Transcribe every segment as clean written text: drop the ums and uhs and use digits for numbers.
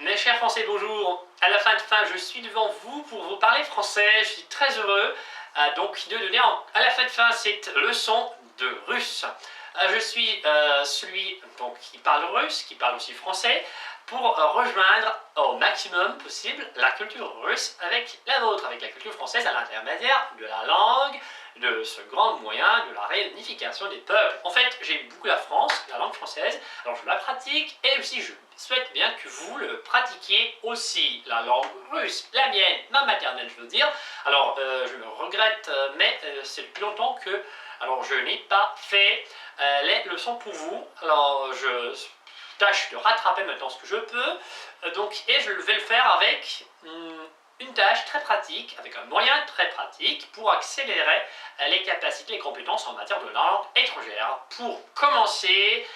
Mes chers Français, bonjour. À la fin de fin, je suis devant vous pour vous parler français. Je suis très heureux donc de donner à la fin de fin cette leçon de russe. Je suis celui donc, qui parle russe, qui parle aussi français, pour rejoindre au maximum possible la culture russe avec la vôtre, avec la culture française à l'intermédiaire de la langue, de ce grand moyen de la réunification des peuples. En fait, j'aime beaucoup la France, la langue française, alors je la pratique et aussi je souhaite bien que vous le pratiquiez aussi, la langue russe, la mienne, ma maternelle je veux dire. Alors je le regrette, mais c'est depuis longtemps que je n'ai pas fait les leçons pour vous. Alors je tâche de rattraper maintenant ce que je peux, et je vais le faire avec une tâche très pratique, avec un moyen très pratique pour accélérer les capacités et compétences en matière de langue étrangère. Pour commencer,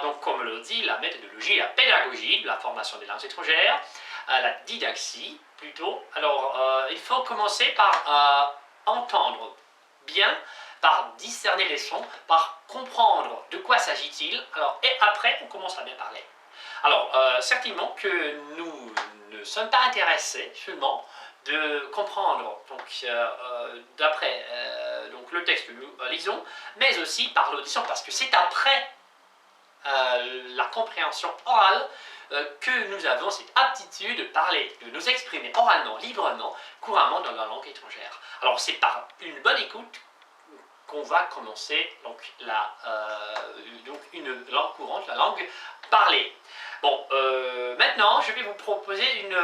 donc comme le dit la méthodologie, la pédagogie de la formation des langues étrangères, la didaxie plutôt, il faut commencer par entendre bien, par discerner les sons, par comprendre de quoi s'agit-il, et après on commence à bien parler. Certainement que nous ne sommes pas intéressés seulement de comprendre d'après le texte que nous lisons, mais aussi par l'audition, parce que c'est après la compréhension orale que nous avons cette aptitude de parler, de nous exprimer oralement, librement, couramment dans la langue étrangère. Alors c'est par une bonne écoute qu'on va commencer une langue courante, la langue parlée. Bon, maintenant je vais vous proposer une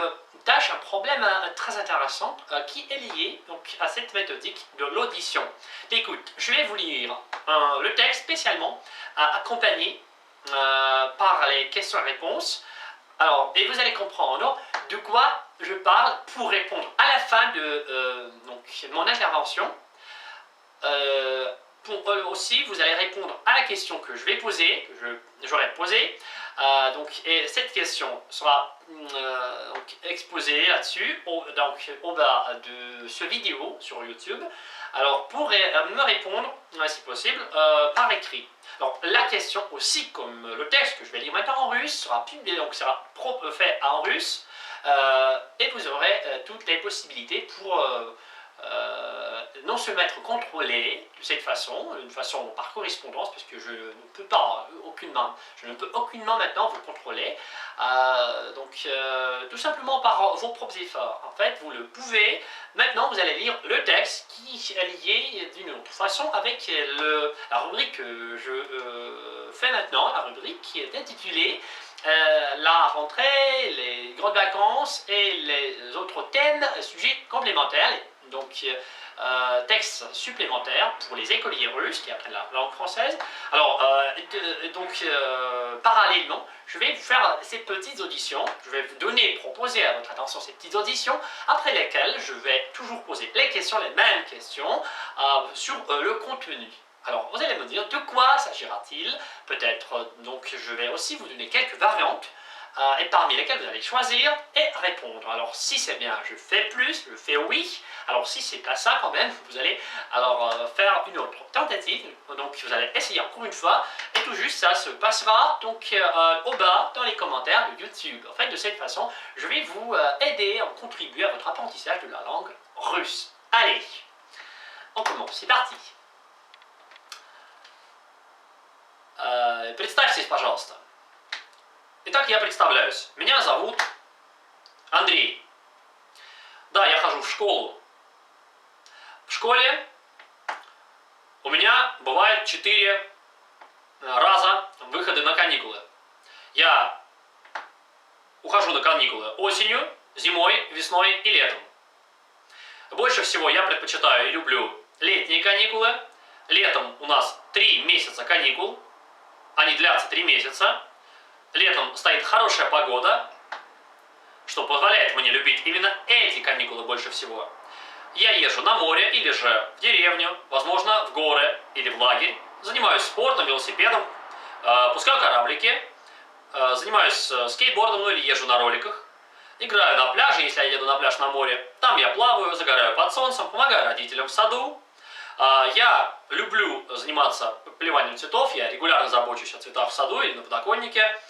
tâche, un problème très intéressant qui est lié à cette méthodique de l'audition. Écoute, je vais vous lire le texte spécialement accompagné par les questions et réponses. Et vous allez comprendre de quoi je parle pour répondre à la fin de mon intervention. Aussi, vous allez répondre à la question que je vais poser, que j'aurai posée. Et cette question sera exposée là-dessus, au bas de ce vidéo sur YouTube. Pour me répondre, si possible, par écrit. La question aussi, comme le texte que je vais lire maintenant en russe, sera publié, sera fait en russe, et vous aurez toutes les possibilités pour non se mettre contrôlé de cette façon, une façon par correspondance, parce que je ne peux aucunement maintenant vous contrôler, tout simplement par vos propres efforts. En fait, vous le pouvez. Maintenant, vous allez lire le texte qui est lié d'une autre façon avec la rubrique que je fais maintenant, la rubrique qui est intitulée la rentrée, les grandes vacances et les autres thèmes, sujets complémentaires, textes supplémentaires pour les écoliers russes qui apprennent la langue française. Parallèlement, je vais vous faire ces petites auditions, je vais vous proposer à votre attention ces petites auditions, après lesquelles je vais toujours poser les mêmes questions sur le contenu. Vous allez me dire de quoi s'agira-t-il? Peut-être, je vais aussi vous donner quelques variantes, et parmi lesquelles vous allez choisir et répondre. Si c'est bien, je fais plus, je fais oui. Si c'est pas ça quand même, vous allez faire une autre tentative. Vous allez essayer encore une fois, et tout juste ça se passera au bas dans les commentaires de YouTube. En fait, de cette façon, je vais vous aider à contribuer à votre apprentissage de la langue russe. Allez, on commence, c'est parti. Представьтесь, пожалуйста. Итак, я представляюсь. Меня зовут Андрей. Да, я хожу в школу. В школе у меня бывает 4 раза выходы на каникулы. Я ухожу на каникулы осенью, зимой, весной и летом. Больше всего я предпочитаю и люблю летние каникулы. Летом у нас 3 месяца каникул. Они длятся 3 месяца. Летом стоит хорошая погода, что позволяет мне любить именно эти каникулы больше всего. Я езжу на море или же в деревню, возможно, в горы или в лагерь. Занимаюсь спортом, велосипедом, пускаю кораблики, занимаюсь скейтбордом, или езжу на роликах. Играю на пляже, если я еду на пляж на море. Там я плаваю, загораю под солнцем, помогаю родителям в саду. Я люблю заниматься поливанием цветов, я регулярно забочусь о цветах в саду или на подоконнике.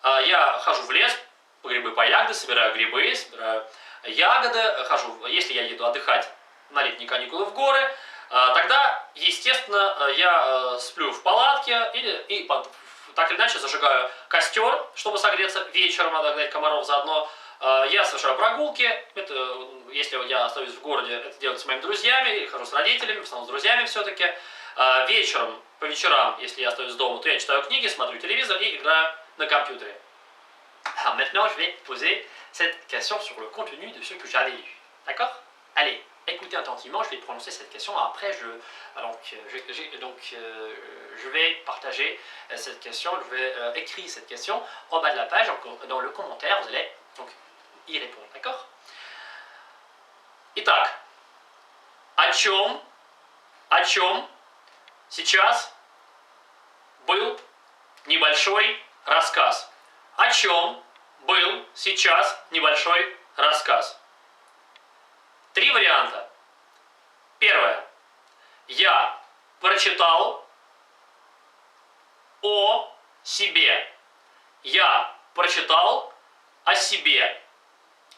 Я хожу в лес, грибы по ягоды, собираю грибы, собираю ягоды, хожу, если я еду отдыхать на летние каникулы в горы, тогда, естественно, я сплю в палатке и так или иначе зажигаю костер, чтобы согреться вечером, отогнать комаров заодно. Я совершаю прогулки, это, если я остаюсь в городе, это делать с моими друзьями, или хожу с родителями, в основном с друзьями все-таки. Вечером, по вечерам, если я остаюсь дома, то я читаю книги, смотрю телевизор и играю на компьютере. Alors maintenant, je vais poser cette question sur le contenu de ce que j'avais lu. D'accord? Allez, écoutez attentivement, je vais prononcer cette question. Après, je vais partager cette question, je vais écrire cette question en bas de la page, dans le commentaire, vous allez donc y répondre. D'accord? Итак, о чем сейчас был небольшой рассказ? О чем был сейчас небольшой рассказ? 3 варианта. Первое. Я прочитал о себе. Я прочитал о себе.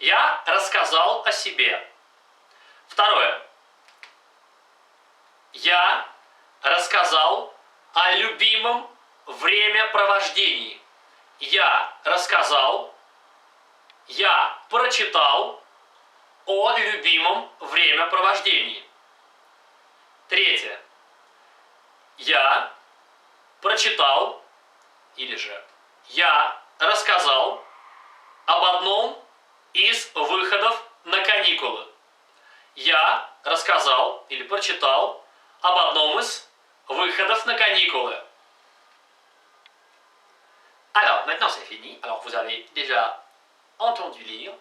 Я рассказал о себе. Второе. Я рассказал о любимом времяпровождении. Я рассказал, я прочитал о любимом времяпровождении. Третье. Я прочитал, или же я рассказал об одном из выходов на каникулы. Я рассказал или прочитал об одном из выходов на каникулы. Alors, maintenant c'est fini. Alors, vous avez déjà entendu lire.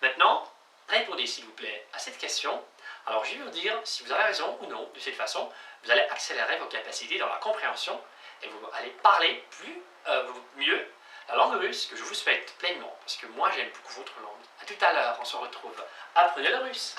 Maintenant, répondez s'il vous plaît à cette question. Alors, je vais vous dire si vous avez raison ou non. De cette façon, vous allez accélérer vos capacités dans la compréhension et vous allez parler mieux la langue russe, que je vous souhaite pleinement. Parce que moi, j'aime beaucoup votre langue. A tout à l'heure, on se retrouve. Apprenez le russe.